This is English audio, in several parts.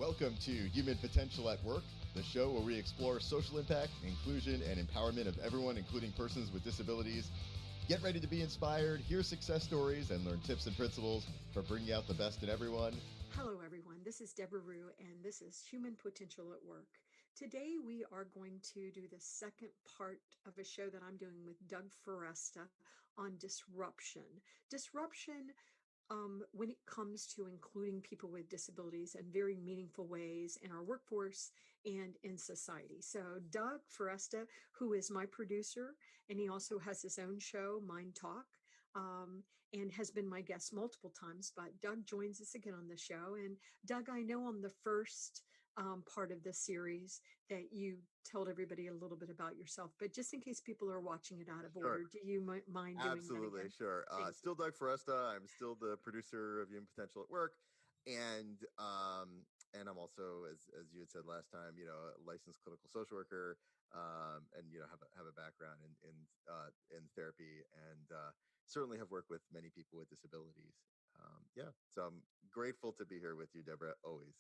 Welcome to Human Potential at Work, the show where we explore social impact, inclusion, and empowerment of everyone, including persons with disabilities. Get ready to be inspired, hear success stories, and learn tips and principles for bringing out the best in everyone. Hello, everyone. This is Debra, and this is Human Potential at Work. Today, we are going to do the second part of a show that I'm doing with Doug Foresta on disruption. Disruption when it comes to including people with disabilities in very meaningful ways in our workforce and in society. So, Doug Foresta, who is my producer, and he also has his own show, Mind Talk. And has been my guest multiple times, but Doug joins us again on the show. And Doug, I know on the first part of the series that you told everybody a little bit about yourself, but just in case people are watching it out of Sure. order, do you mind doing that Absolutely, again? sure. Thank you. Still Doug Foresta. I'm still the producer of Human Potential at Work, and I'm also, as you had said last time, a licensed clinical social worker, and have a background in therapy, and certainly have worked with many people with disabilities. So I'm grateful to be here with you, Deborah. Always.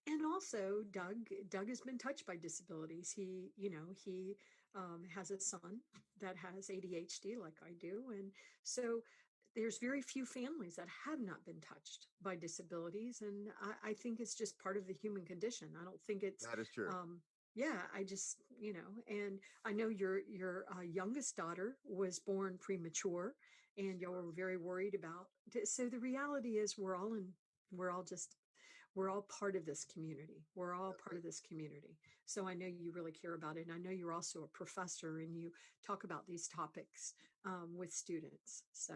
And also, Doug has been touched by disabilities. He has a son that has ADHD, like I do, and so there's very few families that have not been touched by disabilities, and I think it's just part of the human condition. I don't think it's, That is true. yeah. I just, and I know your youngest daughter was born premature, and y'all were very worried about. So the reality is, we're all just we're all part of this community. We're all That's part right. of this community. So I know you really care about it. And I know you're also a professor and you talk about these topics with students. So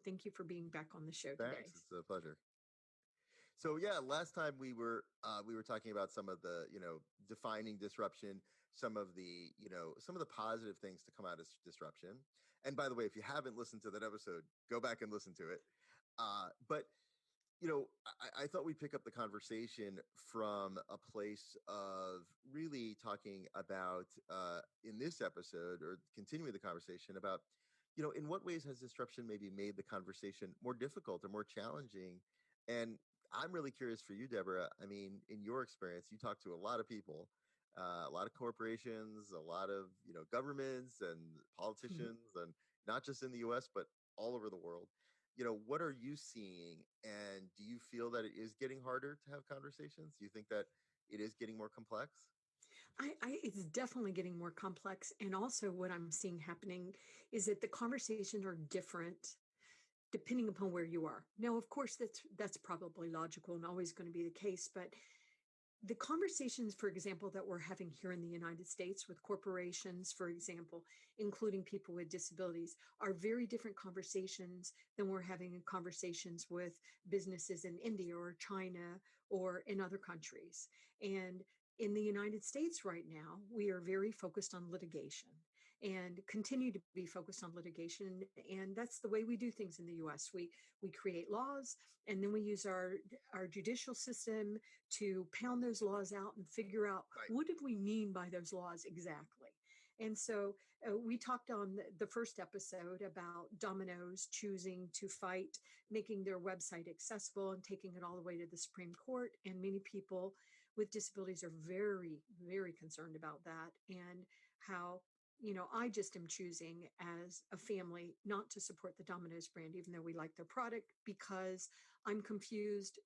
thank you for being back on the show today. Thanks. It's a pleasure. So yeah, last time we were talking about some of the defining disruption, some of the positive things to come out of disruption. And by the way, if you haven't listened to that episode, go back and listen to it. But I thought we'd pick up the conversation from a place of really talking about in this episode, or continuing the conversation about in what ways has disruption maybe made the conversation more difficult or more challenging. And I'm really curious for you, Deborah. I mean, in your experience, you talk to a lot of people, a lot of corporations, a lot of governments and politicians, and not just in the U.S. but all over the world. What are you seeing, and do you feel that it is getting harder to have conversations? Do you think that it is getting more complex? It's definitely getting more complex. And also, what I'm seeing happening is that the conversations are different depending upon where you are. Now, of course, that's probably logical and always going to be the case, but the conversations, for example, that we're having here in the United States with corporations, for example, including people with disabilities, are very different conversations than we're having in conversations with businesses in India or China or in other countries. And in the United States right now, we are very focused on litigation and continue to be focused on litigation. And that's the way we do things in the US. We create laws, and then we use our judicial system to pound those laws out and figure out Right. what did we mean by those laws exactly. And so we talked on the first episode about Domino's choosing to fight making their website accessible and taking it all the way to the Supreme Court. And many people with disabilities are very, very concerned about that, and how I just am choosing as a family not to support the Domino's brand, even though we like their product, because I'm confused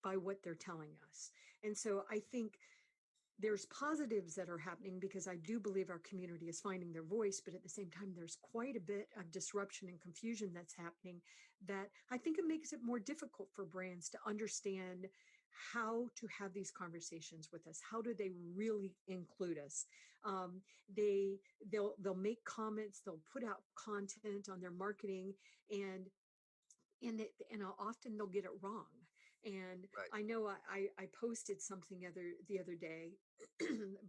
by what they're telling us. And so I think there's positives that are happening because I do believe our community is finding their voice, but at the same time, there's quite a bit of disruption and confusion that's happening that I think it makes it more difficult for brands to understand how to have these conversations with us. How do they really include us? Um, they'll make comments, they'll put out content on their marketing, and often they'll get it wrong. And Right. I know I posted something the other day,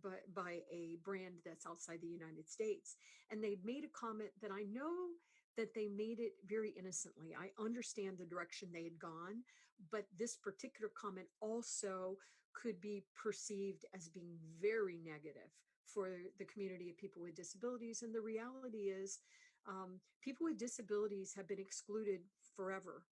but by a brand that's outside the United States, and they made a comment that I know that they made it very innocently. I understand the direction they had gone, but this particular comment also could be perceived as being very negative for the community of people with disabilities. And the reality is, people with disabilities have been excluded forever.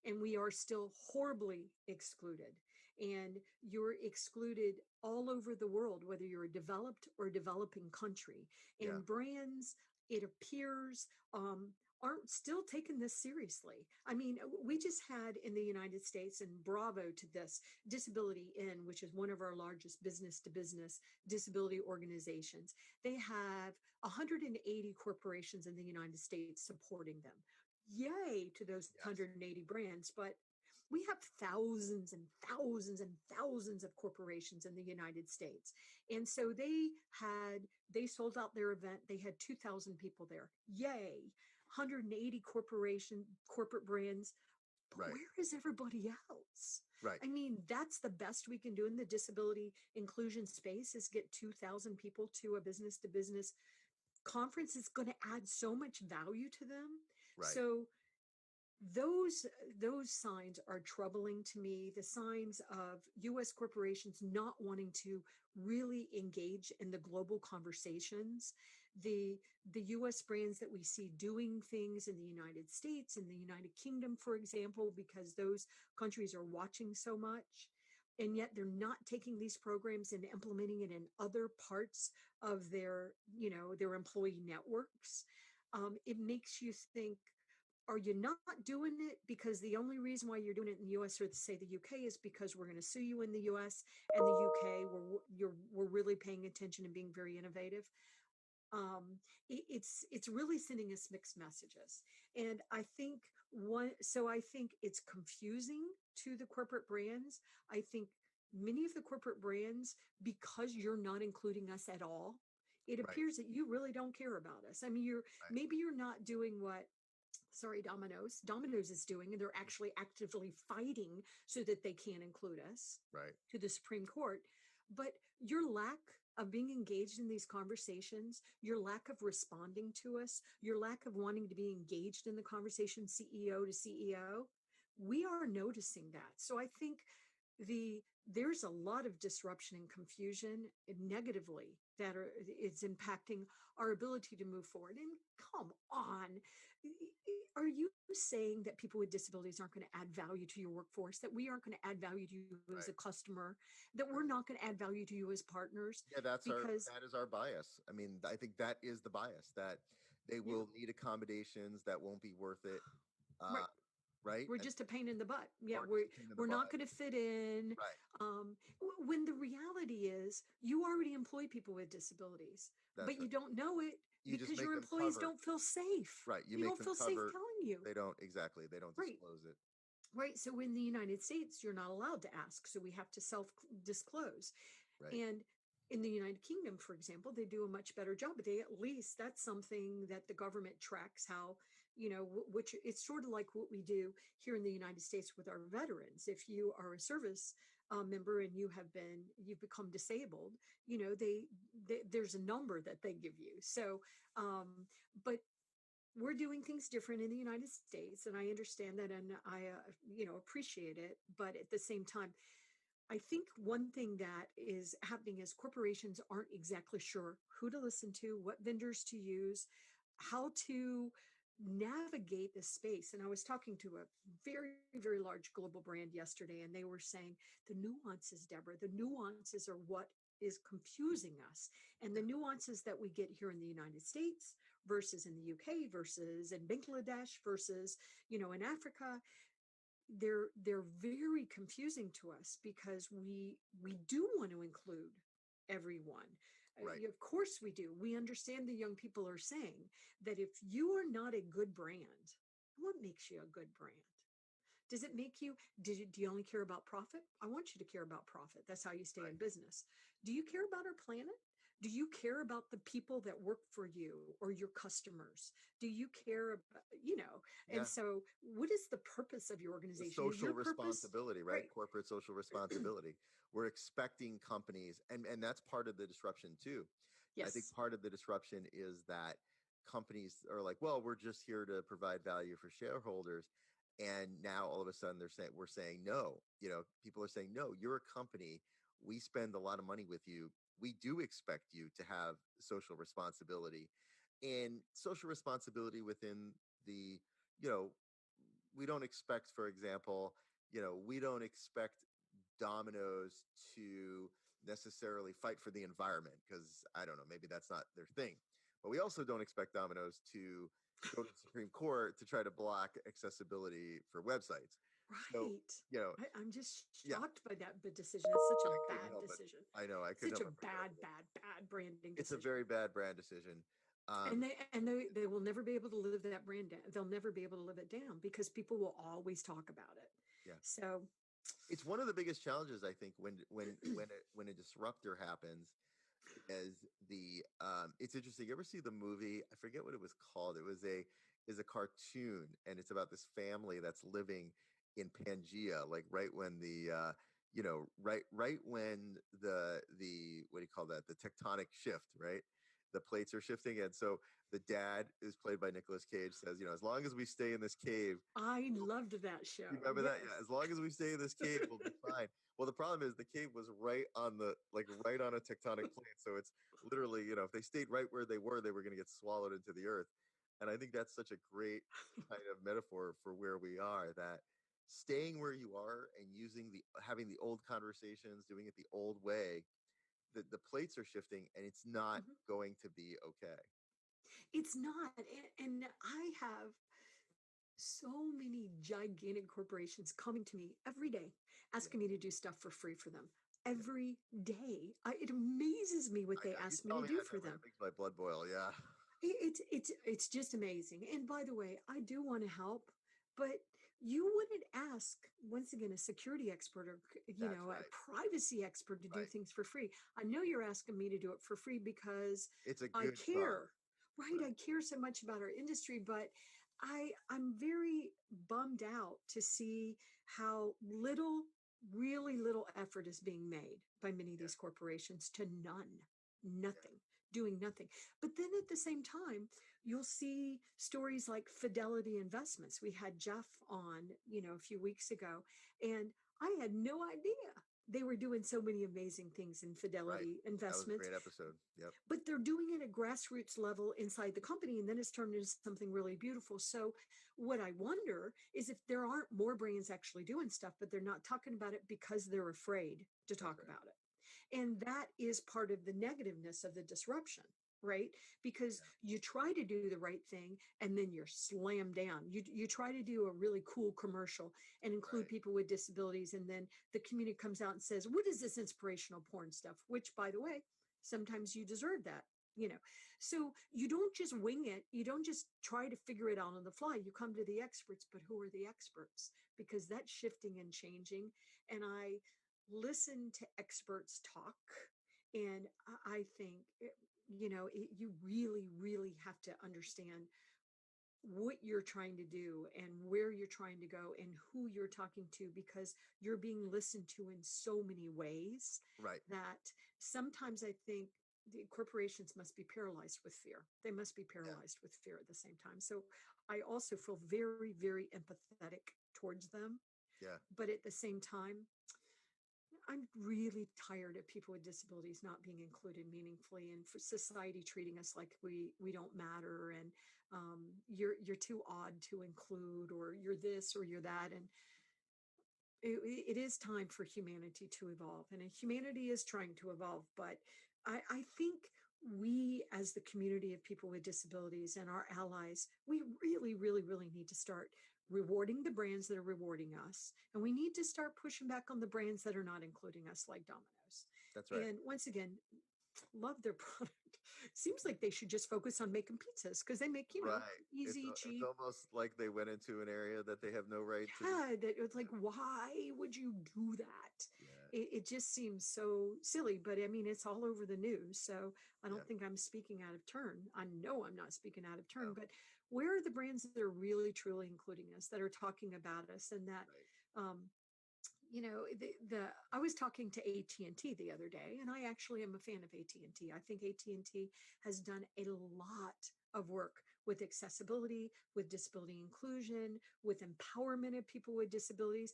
and we are still horribly excluded. And you're excluded all over the world, whether you're a developed or developing country. Yeah. And brands, it appears, aren't still taking this seriously. I mean, we just had in the United States, and bravo to this, Disability In, which is one of our largest business to business disability organizations. They have 180 corporations in the United States supporting them. Yay to those Yes. 180 brands, but we have thousands and thousands and thousands of corporations in the United States. And so they sold out their event. They had 2,000 people there. Yay. 180 corporate brands. But Right. where is everybody else? Right. I mean, that's the best we can do in the disability inclusion space is get 2,000 people to a business to business conference. Is going to add so much value to them. Right. So those those signs are troubling to me, the signs of US corporations not wanting to really engage in the global conversations, the US brands that we see doing things in the United States, in the United Kingdom, for example, because those countries are watching so much, and yet they're not taking these programs and implementing it in other parts of their employee networks. It makes you think, are you not doing it because the only reason why you're doing it in the US or say the UK is because we're going to sue you in the US, and the UK we're really paying attention and being very innovative? It's really sending us mixed messages, and I think it's confusing to the corporate brands. I think many of the corporate brands, because you're not including us at all, it Right. appears that you really don't care about us. I mean, Right. maybe you're not doing what, sorry, Domino's is doing, and they're actually actively fighting so that they can include us Right. to the Supreme Court. But your lack of being engaged in these conversations, your lack of responding to us, your lack of wanting to be engaged in the conversation, CEO to CEO, we are noticing that. So I think there's a lot of disruption and confusion negatively that it's impacting our ability to move forward. And come on, are you saying that people with disabilities aren't going to add value to your workforce, that we aren't going to add value to you as Right. a customer, that we're Right. not going to add value to you as partners? Yeah, Because, that is our bias. I mean, I think that is the bias that they yeah, will need accommodations that won't be worth it. right. Uh, right. We're And just a pain in the butt. Yeah, or just a pain in the we're not butt. going to fit in. Right. When the reality is, you already employ people with disabilities, That's but right. you don't know it You just because your make them employees cover. don't feel safe. Right. You You make don't them feel safe cover. telling you. They don't exactly. They don't Right. disclose it. Right. So in the United States, you're not allowed to ask. So we have to self disclose. Right. And in the United Kingdom, for example, they do a much better job. But they, at least that's something that the government tracks how, which it's sort of like what we do here in the United States with our veterans. If you are a service member and you've become disabled, there's a number that they give you. So, but we're doing things different in the United States, and I understand that, and I, appreciate it. But at the same time, I think one thing that is happening is corporations aren't exactly sure who to listen to, what vendors to use, how to navigate the space. And I was talking to a very, very large global brand yesterday, and they were saying the nuances, Deborah, the nuances are what is confusing us. And the Yeah. nuances that we get here in the United States versus in the UK versus in Bangladesh versus, in Africa, they're very confusing to us because we do want to include everyone. Right. Of course we do. We understand the young people are saying that if you are not a good brand, what makes you a good brand? Does it make you, do you only care about profit? I want you to care about profit. That's how you stay Right. in business. Do you care about our planet? Do you care about the people that work for you or your customers? Do you care about, and Yeah. so what is the purpose of your The organization? Is social your purpose, responsibility, right? right? Corporate social responsibility. We're expecting companies, and that's part of the disruption too. I think Yes. part of the disruption is that companies are like, well, we're just here to provide value for shareholders. And now all of a sudden we're saying no. People are saying, no, you're a company. We spend a lot of money with you. We do expect you to have social responsibility, and social responsibility within the, you know, we don't expect, for example, we don't expect Domino's to necessarily fight for the environment because I don't know, maybe that's not their thing. But we also don't expect Domino's to go to the Supreme Court to try to block accessibility for websites. So, Right. you know, I'm just yeah, shocked by that decision. It's such a I couldn't bad help it. decision. I know I couldn't Such a help but bring that up bad, again. bad, bad branding It's a decision. very bad brand decision. And Um, they will never be able to live that brand down. They'll never be able to live it down because people will always talk about it. yeah, So, it's one of the biggest challenges I think when a disruptor happens is it's interesting. You ever see the movie? I forget what it was called. It was a cartoon, and it's about this family that's living in Pangea, like right when right when the what do you call that? The tectonic shift, right? The plates are shifting, and so the dad is played by Nicolas Cage. Says, as long as we stay in this cave, I we'll loved that you show. remember that? Yes. Yeah. As long as we stay in this cave, we'll be fine. Well, the problem is the cave was right on a tectonic plate. So it's literally, if they stayed right where they were going to get swallowed into the earth. And I think that's such a great kind of metaphor for where we are, that staying where you are and having the old conversations, doing it the old way, the plates are shifting and it's not Mhm. going to be okay. It's not. And I have so many gigantic corporations coming to me every day Yeah. asking me to do stuff for free for them. Yeah. Every day. It amazes me what I they know. You ask me tell to me do that for number and them. it makes my blood boil. Yeah. It's just amazing. And by the way, I do want to help, but you wouldn't ask, once again, a security expert or That's a right. privacy expert to do Right. things for free. I know you're asking me to do it for free because It's a I good cause. care. Right, I Right. care so much about our industry, but I'm very bummed out to see how little, really little effort is being made by many of Yeah. these corporations to Yeah. nothing, doing nothing. But then at the same time, you'll see stories like Fidelity Investments. We had Jeff on, a few weeks ago, and I had no idea they were doing so many amazing things in Right. Fidelity That was a Investments, great episode. Yep. but they're doing it at grassroots level inside the company, and then it's turned into something really beautiful. So what I wonder is if there aren't more brands actually doing stuff, but they're not talking about it because they're afraid to That's talk right. about it. And that is part of the negativeness of the disruption, right? Because Yeah. you try to do the right thing and then you're slammed down. You try to do a really cool commercial and include Right. people with disabilities, and then the community comes out and says, what is this inspirational porn stuff? Which, by the way, sometimes you deserve that. you know so you don't just wing it, you don't just try to figure it out on the fly, you come to the experts. But who are the experts? Because that's shifting and changing. And I listen to experts talk, and I think you really, really have to understand what you're trying to do and where you're trying to go and who you're talking to, because you're being listened to in so many ways Right. that sometimes I think the corporations must be paralyzed with fear. They must be Yeah. paralyzed with fear at the same time. So I also feel very, very empathetic towards them. Yeah. But at the same time, I'm really tired of people with disabilities not being included meaningfully, and for society treating us like we don't matter, and you're too odd to include, or you're this or you're that. And it is time for humanity to evolve, and humanity is trying to evolve. But I think we, as the community of people with disabilities and our allies, we really, really, really need to start rewarding the brands that are rewarding us. And we need to start pushing back on the brands that are not including us, like Domino's. That's right. And once again, love their product. Seems like they should just focus on making pizzas because they make, Right. easy, It's cheap. almost like they went into an area that they have no right to be. Yeah, that it's like, Yeah. why would you do that? Yeah. It just seems so silly, but I mean, it's all over the news. So I Yeah. don't think I'm speaking out of turn. I know I'm not speaking out of turn, No. but where are the brands that are really, truly including us, that are talking about us, and that, Right. um, the I was talking to AT&T the other day, and I actually am a fan of AT&T. I think AT&T has done a lot of work with accessibility, with disability inclusion, with empowerment of people with disabilities.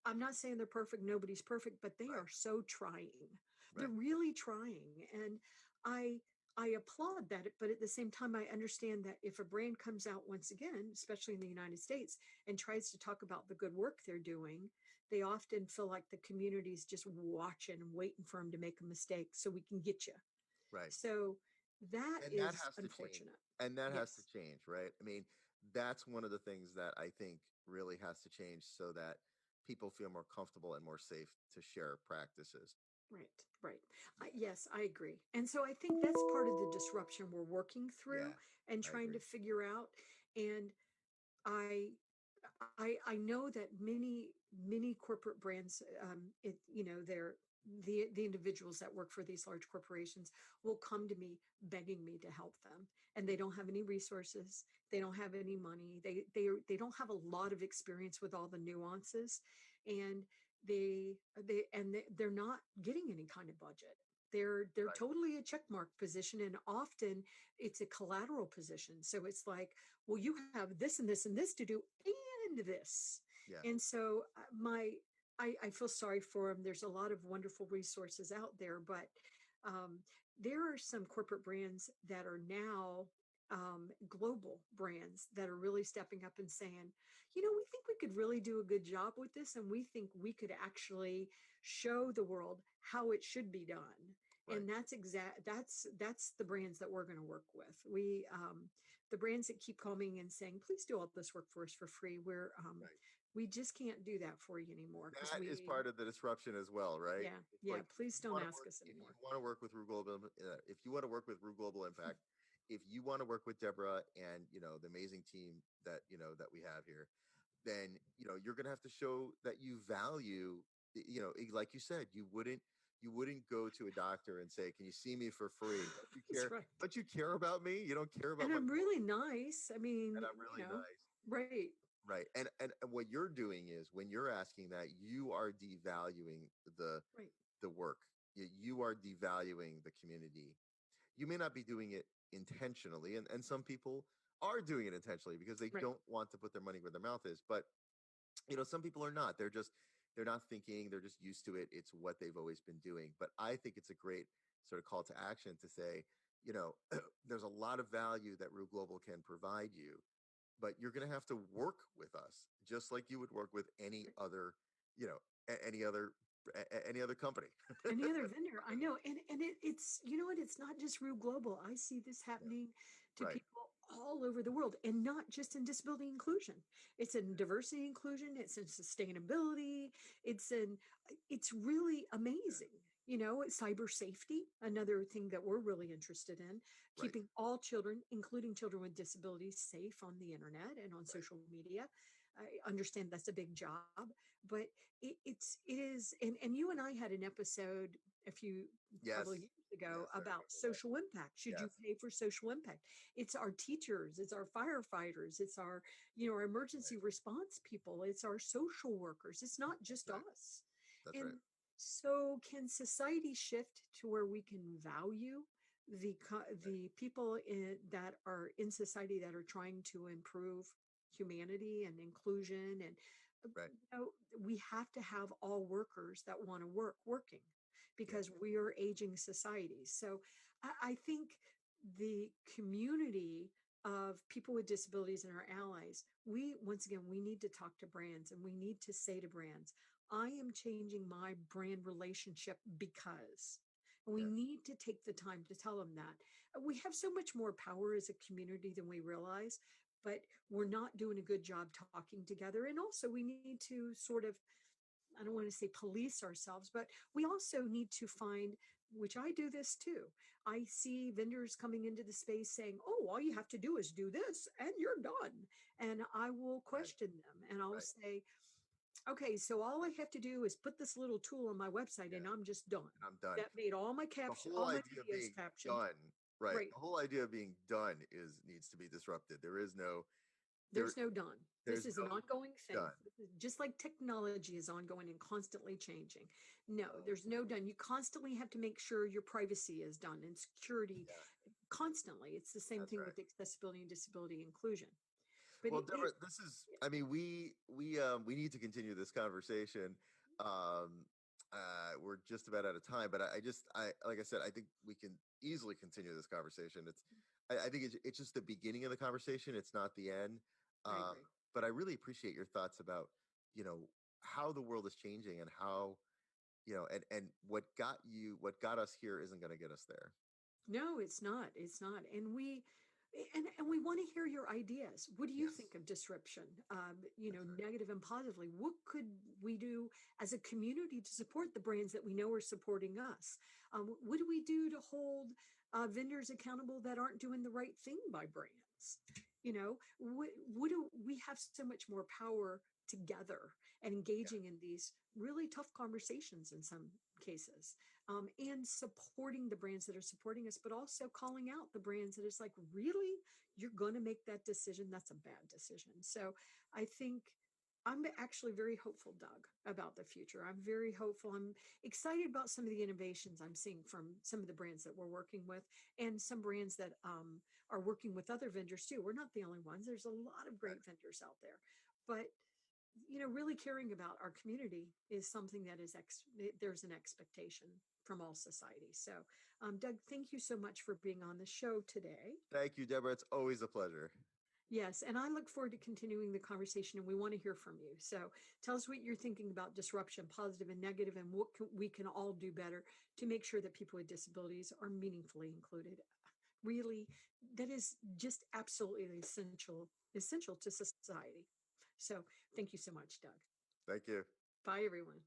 I'm not saying they're perfect, nobody's perfect, but they Right. are so trying. They're Right. really trying. And I I applaud that, but at the same time, I understand that if a brand comes out once again, especially in the United States, and tries to talk about the good work they're doing, they often feel like the community's just watching and waiting for them to make a mistake so we can get you. Right. So that And that is has to change. unfortunate. And that has to Yes, change, right? I mean, that's one of the things that I think really has to change so that people feel more comfortable and more safe to share practices. right, right. Yeah. Yes, I agree. And so I think that's part of the disruption we're working through Yeah. and I trying to agree. figure out. And I I know that many corporate brands, they're the individuals that work for these large corporations will come to me begging me to help them, and they don't have any resources, they don't have any money, they don't have a lot of experience with all the nuances, and they're not getting any kind of budget. They're Right. totally a check mark position, and often it's a collateral position. So it's like, well, you have this and this and this to do, and this. Yeah. And so I feel sorry for them. There's a lot of wonderful resources out there, but um, there are some corporate brands that are now global brands that are really stepping up and saying, we think we could really do a good job with this, and we think we could actually show the world how it should be done. Right. And that's the brands that we're going to work with. We The brands that keep coming and saying, please do all this work for us for free, Right. we just can't do that for you anymore because That is part of the disruption as well, right? yeah, It's yeah, like please don't ask us if you anymore. want to work with Rue Global, if you want to work with Rue Global Impact, if you want to work with Deborah and the amazing team that that we have here, then you're going to have to show that you value. Like you said, you wouldn't go to a doctor and say, "Can you see me for free?" Don't you That's care? right. Don't you care about me? You don't care about And my I'm really nice. I and mean, I'm really nice. right, Right. And what you're doing is when you're asking that, you are devaluing the right, the work. You are devaluing the community. You may not be doing it intentionally, and some people are doing it intentionally because they right. don't want to put their money where their mouth is. But some people are not. They're not thinking, they're just used to it. It's what they've always been doing. But I think it's a great sort of call to action to say, there's a lot of value that Rue Global can provide you, but you're going to have to work with us just like you would work with any other, you know, any other any other company. Any other vendor, I know. And it's, you know what, it's not just Rue Global. I see this Yeah. happening to Right. people all over the world, and not just in disability inclusion. It's in diversity inclusion, it's in sustainability, it's in it's really Yeah. amazing. Cyber safety, another thing that we're really interested in, Right. keeping all children, including children with disabilities, safe on the internet and on Right. social media. I understand that's a big job, but it is, and you and I had an episode a few Yes. several years ago Yes. I about remember that. social impact. Should you Yes. pay for social impact? It's our teachers, it's our firefighters, it's our emergency Right. response people, it's our social workers. It's not That's just right. us. That's And right. so can society shift to where we can value Right. the people that are in society that are trying to improve humanity and inclusion, and Right. we have to have all workers that want to work working, Yeah. because we are aging societies. So I think the community of people with disabilities and our allies, we once again, we need to talk to brands, and we need to say to brands, I am changing my brand relationship because. And we Yeah. need to take the time to tell them that. We have so much more power as a community than we realize, but we're not doing a good job talking together. And also, we need to sort of, I don't want to say police ourselves, but we also need to find, which I do this too. I see vendors coming into the space saying, oh, all you have to do is do this and you're done. And I will Right. question them and I'll Right. say, okay, so all I have to do is put this little tool on my website and Yeah. I'm just done. And I'm done. That made The whole all my idea of videos being captioned. done, right? Right. The whole idea of being done is needs to be disrupted. There There's no done. This there's is no an ongoing thing. done. This is just like technology is ongoing and constantly changing. No, Oh, there's no done. You constantly have to make sure your privacy is done and security yeah, constantly. It's the same that's thing with right. accessibility and disability inclusion. But Well, Deborah, this is, yeah, I mean, we need to continue this conversation. Um, we're just about out of time, but I like I said, I think we can easily continue this conversation. I think it's just the beginning of the conversation. It's not the end. I Um, agree. but I really appreciate your thoughts about, you know, how the world is changing and how, and what got us here isn't going to get us there. No, it's not. It's not. And we want to hear your ideas. What do you Yes. think of disruption? That's right. Negative and positively. What could we do as a community to support the brands that we know are supporting us? What do we do to hold vendors accountable that aren't doing the right thing by brands? What do we have so much more power together and Yeah. engaging in these really tough conversations in some cases, and supporting the brands that are supporting us, but also calling out the brands that is like, really, you're going to make that decision? That's a bad decision. So I think I'm actually very hopeful, Doug, about the future. I'm very hopeful. I'm excited about some of the innovations I'm seeing from some of the brands that we're working with, and some brands that are working with other vendors too. We're not the only ones. There's a lot of Right. great vendors out there, but really caring about our community is something that there's an expectation from all society. So, Doug, thank you so much for being on the show today. Thank you, Deborah. It's always a pleasure. Yes, and I look forward to continuing the conversation, and we want to hear from you. So tell us what you're thinking about disruption, positive and negative, and what we can all do better to make sure that people with disabilities are meaningfully included. Really, that is just absolutely essential to society. So thank you so much, Doug. Thank you. Bye, everyone.